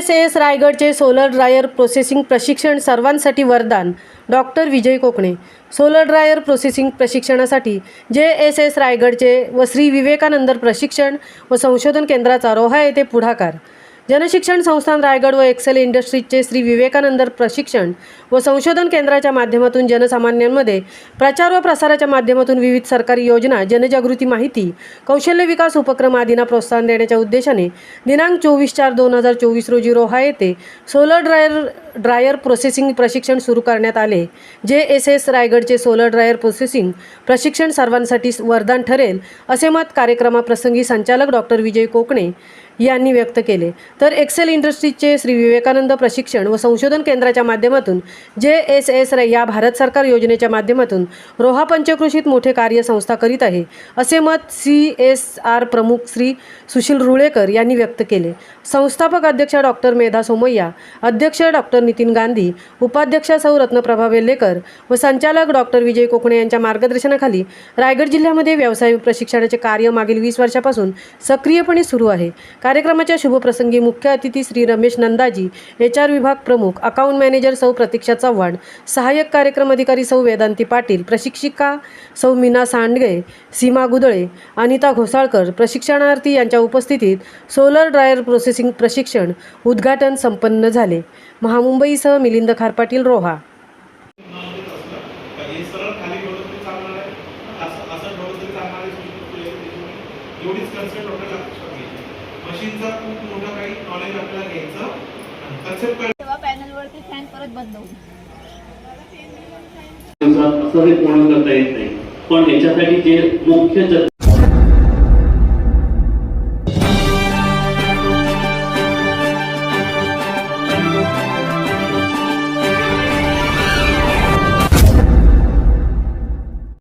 JSS रायगडचे solar dryer processing प्रशिक्षण सर्वांसाठी वरदान. डॉक्टर विजय कोकणे. सोलर ड्रायर प्रोसेसिंग प्रशिक्षणासाठी JSS रायगडचे व श्री विवेकानंद प्रशिक्षण व संशोधन केंद्राचा रोहा येथे पुढाकार. जनशिक्षण संस्थान रायगड व एक्सेल इंडस्ट्रीजचे श्री विवेकानंद प्रशिक्षण व संशोधन केंद्राच्या माध्यमातून जनसामान्यांमध्ये प्रचार व प्रसाराच्या माध्यमातून विविध सरकारी योजना, जनजागृती माहिती, कौशल्य विकास उपक्रम आदींना प्रोत्साहन देण्याच्या उद्देशाने दिनांक 24/4/2024 रोजी रोहा येथे सोलर ड्रायर प्रोसेसिंग प्रशिक्षण सुरू करण्यात आले. JSS रायगडचे सोलर ड्रायर प्रोसेसिंग प्रशिक्षण सर्वांसाठी वरदान ठरेल असे मत कार्यक्रमाप्रसंगी संचालक डॉक्टर विजय कोकणे यांनी व्यक्त केले. तर एक्सेल इंडस्ट्रीजचे श्री विवेकानंद प्रशिक्षण व संशोधन केंद्राच्या माध्यमातून JSS या भारत सरकार योजनेच्या माध्यमातून रोहा पंचक्रोशीत मोठे कार्य संस्था करीत आहे असे मत CSR प्रमुख श्री सुशील रुळेकर यांनी व्यक्त केले. संस्थापक अध्यक्ष डॉक्टर मेधा सोमय्या, अध्यक्ष डॉक्टर नितीन गांधी, उपाध्यक्षा सौ रत्नप्रभा वेल्लेकर व संचालक डॉक्टर विजय कोकणे यांच्या मार्गदर्शनाखाली रायगड जिल्ह्यामध्ये व्यवसाय प्रशिक्षणाचे कार्य मागील 20 वर्षापासून सक्रियपणे सुरू आहे. कार्यक्रमाच्या शुभप्रसंगी मुख्य अतिथी श्री रमेश नंदाजी, HR विभाग प्रमुख, अकाउंट मॅनेजर सौ प्रतीक्षा चव्हाण, सहाय्यक कार्यक्रम अधिकारी सौ वेदांती पाटील, प्रशिक्षिका सौ मीना सांडगे, सीमा गुदळे, अनिता घोसाळकर प्रशिक्षणार्थी यांच्या उपस्थितीत सोलर ड्रायर प्रोसेसिंग प्रशिक्षण उद्घाटन संपन्न झाले. महामुंबईसह मिलिंद खारपाटील, रोहा. मशीनचा खूप मोठा काही नॉलेज आपल्याला घ्यायचं कन्सेप्ट तेव्हा पॅनलवरती फॅन परत बंद होईल. असं हे पूर्ण करता येत नाही, पण याच्यासाठी जे मुख्य